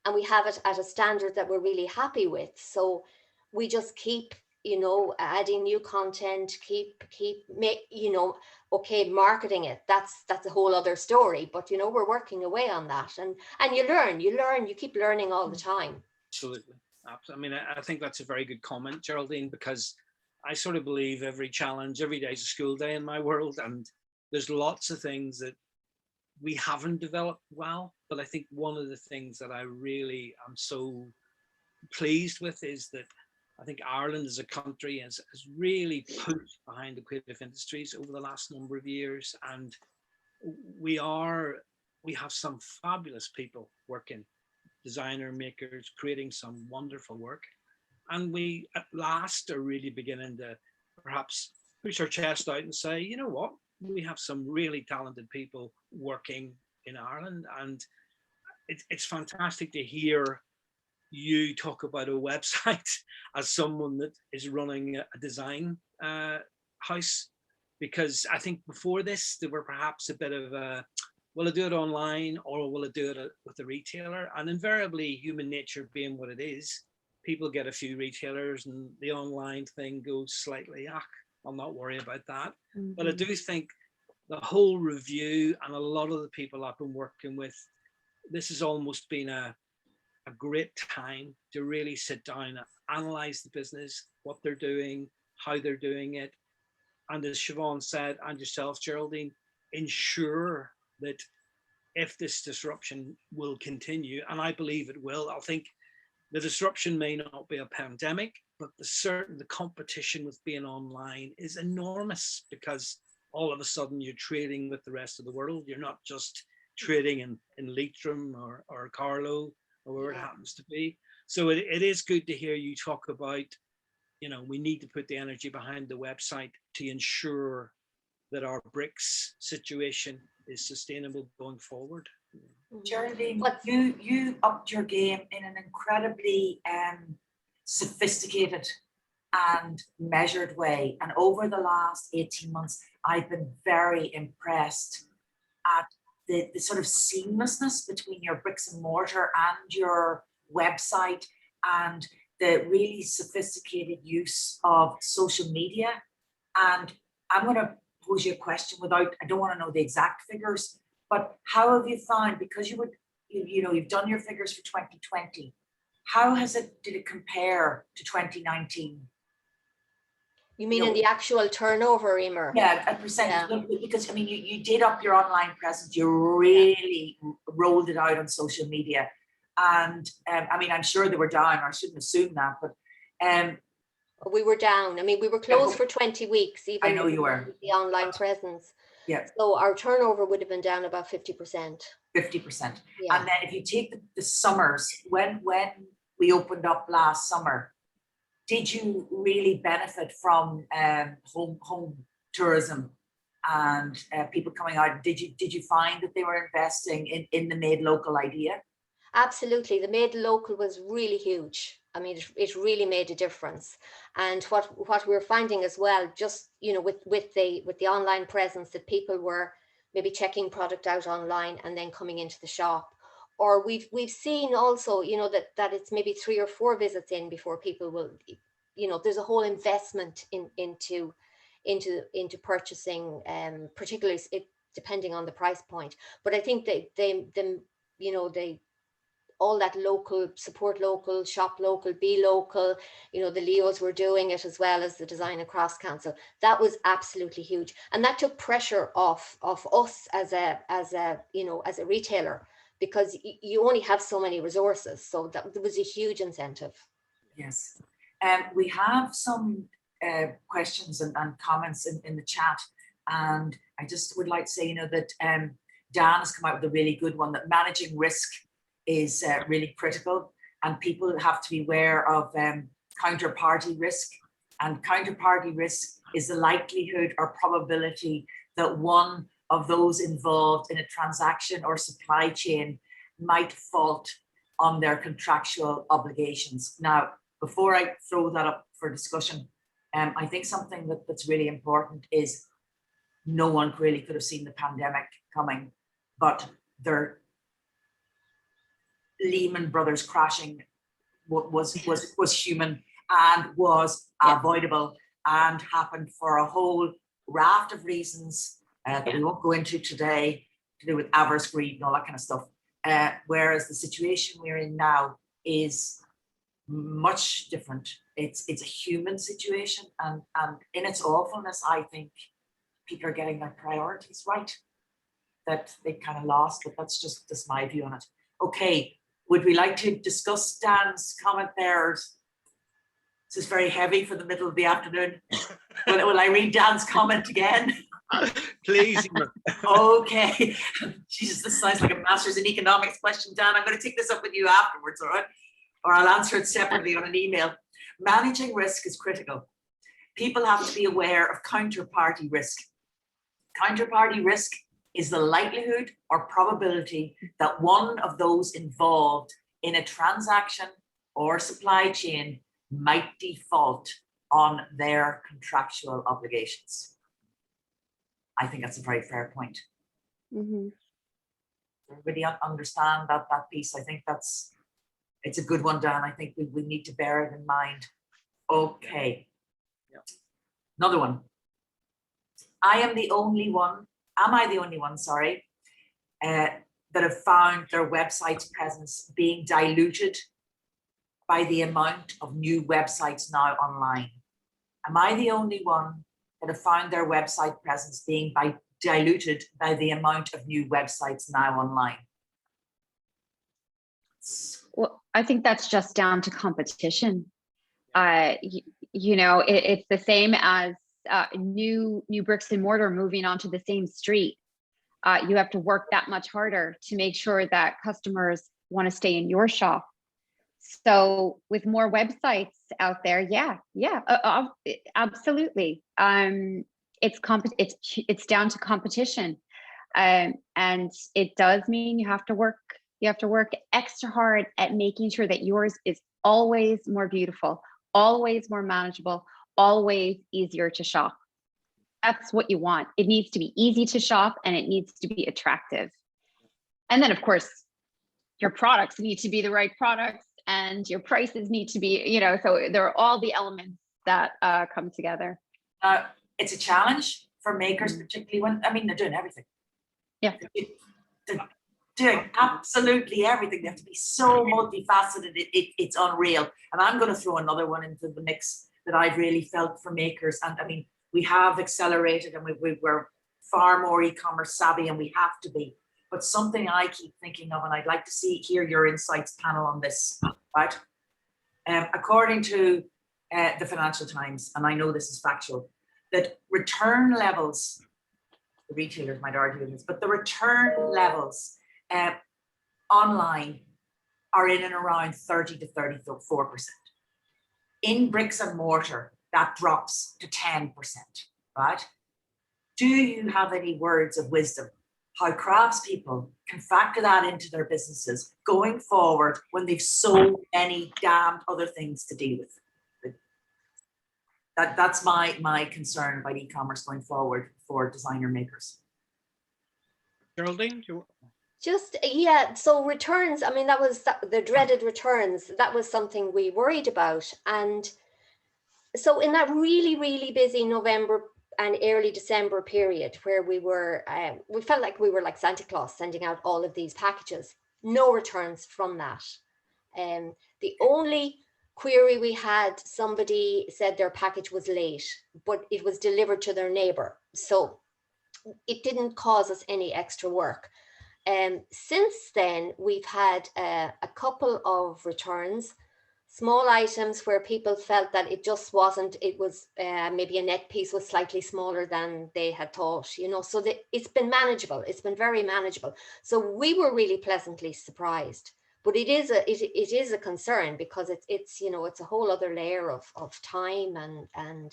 and we have it at a standard that we're really happy with. So we just keep, you know, adding new content, marketing it. That's a whole other story, but you know, we're working away on that, and you keep learning all the time. Absolutely. I mean, I think that's a very good comment, Geraldine, because I sort of believe every day is a school day in my world, and there's lots of things that we haven't developed well. But I think one of the things that I really am so pleased with is that I think Ireland as a country has really pushed behind the creative industries over the last number of years. And we have some fabulous people working, designer makers, creating some wonderful work. And we at last are really beginning to perhaps push our chest out and say, you know what, we have some really talented people working in Ireland. And it's fantastic to hear you talk about a website as someone that is running a design house, because I think before this there were perhaps a bit of will I do it online or will I do it with a retailer? And invariably, human nature being what it is, people get a few retailers and the online thing goes slightly, I'll not worry about that. Mm-hmm. But I do think the whole review and a lot of the people I've been working with, this has almost been a great time to really sit down and analyze the business, what they're doing, how they're doing it. And as Siobhan said, and yourself, Geraldine, ensure that if this disruption will continue, and I believe it will, I think the disruption may not be a pandemic, but the competition with being online is enormous, because all of a sudden you're trading with the rest of the world. You're not just trading in Leitrim or Carlow, or where it happens to be. So it is good to hear you talk about, you know, we need to put the energy behind the website to ensure that our bricks situation is sustainable going forward. Geraldine, you upped your game in an incredibly sophisticated and measured way. And over the last 18 months, I've been very impressed at the sort of seamlessness between your bricks and mortar and your website, and the really sophisticated use of social media. And I'm going to pose you a question without, I don't want to know the exact figures, but how have you found, because you've done your figures for 2020, how did it compare to 2019? You mean in the actual turnover, Emer? Yeah, a percentage, because I mean, you did up your online presence, you really rolled it out on social media. And I mean, I'm sure they were down, or I shouldn't assume that, but we were down. I mean, we were closed for 20 weeks, even I know you were. With the online presence. Yeah. So our turnover would have been down about 50%. 50%. Yeah. And then if you take the summers, when we opened up last summer, did you really benefit from home tourism and people coming out? Did you find that they were investing in the made local idea? Absolutely. The made local was really huge. I mean, it really made a difference. And what we're finding as well, just, you know, with the online presence, that people were maybe checking product out online and then coming into the shop. Or we've seen also, you know, that it's maybe 3 or 4 visits in before people will, you know, there's a whole investment into purchasing, particularly depending on the price point. But I think all that local, support local, shop local, be local, you know, the Leos were doing it as well as the Design and Crafts Council. That was absolutely huge. And that took pressure off us as a retailer, because you only have so many resources. So that was a huge incentive. Yes. We have some questions and comments in the chat. And I just would like to say, you know, that Dan has come out with a really good one, that managing risk is really critical, and people have to be aware of counterparty risk. And counterparty risk is the likelihood or probability that one of those involved in a transaction or supply chain might fault on their contractual obligations. Now, before I throw that up for discussion, I think something that's really important is no one really could have seen the pandemic coming, but Lehman Brothers crashing was human and was avoidable, and happened for a whole raft of reasons that we won't go into today, to do with avarice, greed, and all that kind of stuff. Whereas the situation we're in now is much different. It's a human situation, and in its awfulness, I think people are getting their priorities right that they kind of lost, but that's just my view on it. Okay. Would we like to discuss Dan's comment there? This is very heavy for the middle of the afternoon. Will I read Dan's comment again? Please. Okay. Jesus, this sounds like a master's in economics question, Dan. I'm going to take this up with you afterwards, all right? Or I'll answer it separately on an email. Managing risk is critical. People have to be aware of counterparty risk. Counterparty risk is the likelihood or probability that one of those involved in a transaction or supply chain might default on their contractual obligations. I think that's a very fair point. Mm-hmm. Everybody understand that piece? I think it's a good one, Dan. I think we need to bear it in mind. Okay. Yep. Another one. Am I the only one, sorry, that have found their website's presence being diluted by the amount of new websites now online? Am I the only one that have found their website presence being diluted by the amount of new websites now online? Well, I think that's just down to competition. You know, it's the same as new bricks and mortar moving onto the same street. You have to work that much harder to make sure that customers want to stay in your shop. So with more websites out there, absolutely. It's down to competition, and it does mean you have to work extra hard at making sure that yours is always more beautiful, always more manageable, always easier to shop. That's what you want. It needs to be easy to shop, and it needs to be attractive. And then, of course, your products need to be the right products and your prices need to be, you know, so there are all the elements that come together. It's a challenge for makers, particularly when, I mean, they're doing everything. Yeah. They're doing absolutely everything. They have to be so multifaceted. It's unreal. And I'm going to throw another one into the mix that I've really felt for makers. And I mean, we have accelerated and we're far more e-commerce savvy, and we have to be. But something I keep thinking of, and I'd like to hear your insights panel on this, right? According to the Financial Times, and I know this is factual, that return levels, the retailers might argue this, but the return levels online are in and around 30 to 34%. In bricks and mortar, that drops to 10%, right? Do you have any words of wisdom how craftspeople can factor that into their businesses going forward when they've so many damned other things to deal with? That's my concern about e-commerce going forward for designer makers. Geraldine, Just, yeah, so returns, I mean, that was the dreaded returns. That was something we worried about. And so in that really, really busy November and early December period where we felt like we were like Santa Claus sending out all of these packages, no returns from that. The only query we had, somebody said their package was late, but it was delivered to their neighbor. So it didn't cause us any extra work. Since then, we've had a couple of returns, small items where people felt that it just wasn't, it was maybe a neck piece was slightly smaller than they had thought, you know, so it's been manageable. It's been very manageable. So we were really pleasantly surprised. But it is a concern because it's you know, it's a whole other layer of time and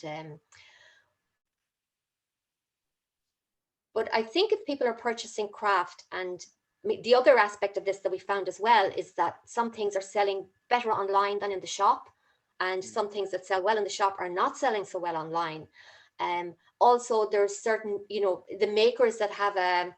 but I think if people are purchasing craft, and the other aspect of this that we found as well is that some things are selling better online than in the shop, and some things that sell well in the shop are not selling so well online. Also, there's certain, you know, the makers that have a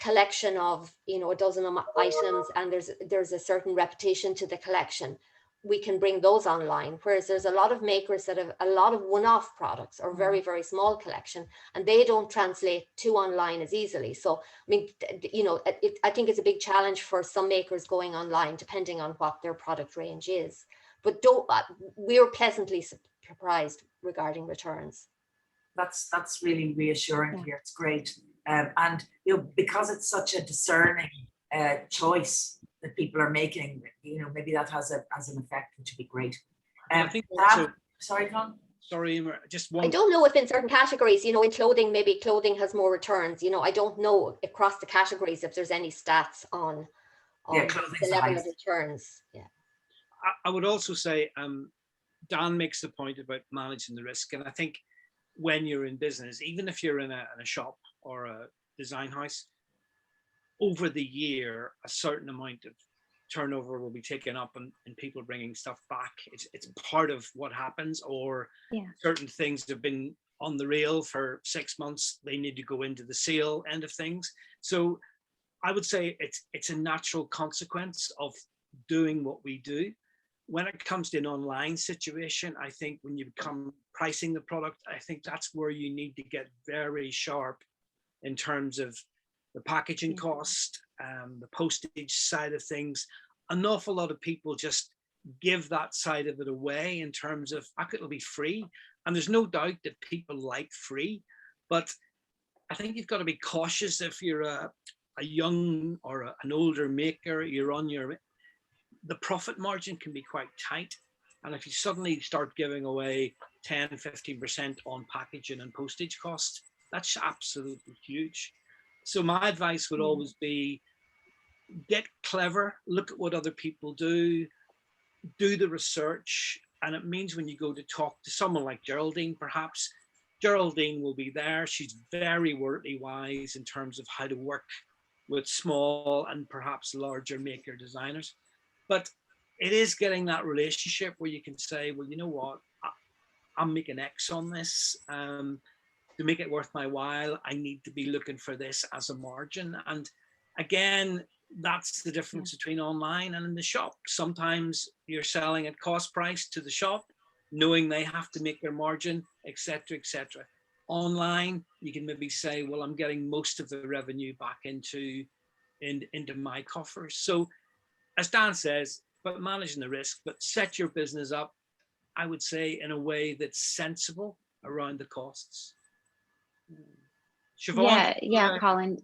collection of, you know, a dozen items, and there's a certain reputation to the collection. We can bring those online, whereas there's a lot of makers that have a lot of one-off products or very, very small collection, and they don't translate to online as easily. So, I mean, you know, I think it's a big challenge for some makers going online, depending on what their product range is. But we're pleasantly surprised regarding returns. That's really reassuring to hear. It's great. And, you know, because it's such a discerning choice that people are making, you know, maybe that has an effect, which would be great. I think also, sorry, Con? Sorry, just one. I don't know if in certain categories, you know, in clothing, maybe clothing has more returns. You know, I don't know across the categories if there's any stats on the level of returns. Yeah. I would also say, Dan makes the point about managing the risk, and I think when you're in business, even if you're in a shop or a design house, over the year, a certain amount of turnover will be taken up and people bringing stuff back. It's part of what happens, or certain things have been on the rail for 6 months. They need to go into the sale end of things. So I would say it's a natural consequence of doing what we do. When it comes to an online situation, I think when you become pricing the product, I think that's where you need to get very sharp in terms of the packaging cost, the postage side of things. An awful lot of people just give that side of it away in terms of, it'll be free. And there's no doubt that people like free, but I think you've got to be cautious if you're a young or an older maker, the profit margin can be quite tight. And if you suddenly start giving away 10, 15% on packaging and postage costs, that's absolutely huge. So my advice would always be, get clever, look at what other people do the research. And it means when you go to talk to someone like Geraldine, perhaps, Geraldine will be there. She's very wordly wise in terms of how to work with small and perhaps larger maker designers. But it is getting that relationship where you can say, well, you know what, I'm making X on this. To make it worth my while, I need to be looking for this as a margin. And again, that's the difference between online and in the shop. Sometimes you're selling at cost price to the shop, knowing they have to make their margin, etc., etc. Online, you can maybe say, well, I'm getting most of the revenue back into my coffers. So as Dan says, but managing the risk, but set your business up, I would say, in a way that's sensible around the costs. Siobhan? Yeah, Colin.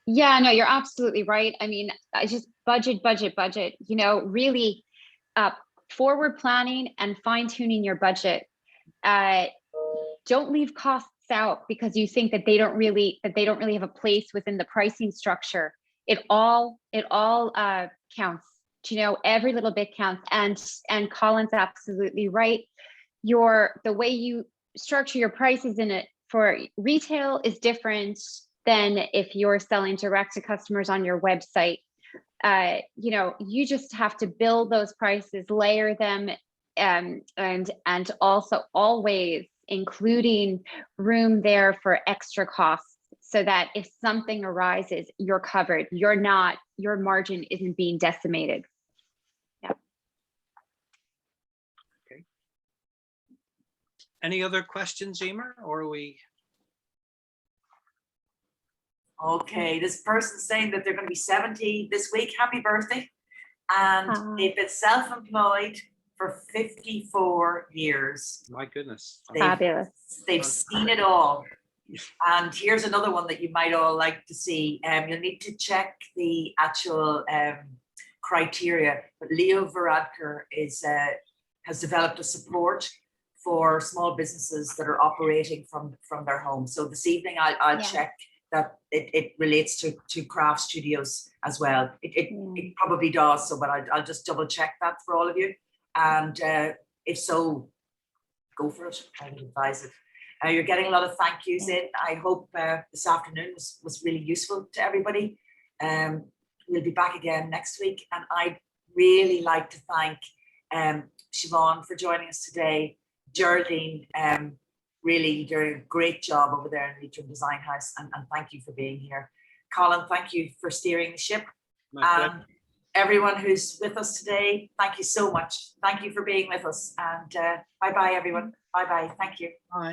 Yeah, no, you're absolutely right. I mean, I just budget, you know, really forward planning and fine tuning your budget. Don't leave costs out because you think that they don't really have a place within the pricing structure. It all counts. You know, every little bit counts. And Colin's absolutely right. The way you structure your prices in it for retail is different than if you're selling direct to customers on your website. You know, you just have to build those prices, layer them, and also always including room there for extra costs, so that if something arises, you're covered. Your margin isn't being decimated. Yeah. Okay. Any other questions, Emer, or are we? Okay, this person's saying that they're going to be 70 this week. Happy birthday. And they've been self-employed for 54 years. My goodness. Fabulous. They've seen it all. And here's another one that you might all like to see. You'll need to check the actual criteria, but Leo Varadkar has developed a support for small businesses that are operating from their home. So this evening I'll check that it relates to craft studios as well. It probably does, so but I'll just double check that for all of you. And if so, go for it. I would advise it. You're getting a lot of thank yous in. I hope this afternoon was really useful to everybody. We'll be back again next week. And I'd really like to thank Siobhan for joining us today. Geraldine, really you're doing a great job over there in Leitrim Design House, and thank you for being here. Colin, thank you for steering the ship. And everyone who's with us today, thank you so much. Thank you for being with us, and bye-bye everyone. Bye-bye, thank you. Bye.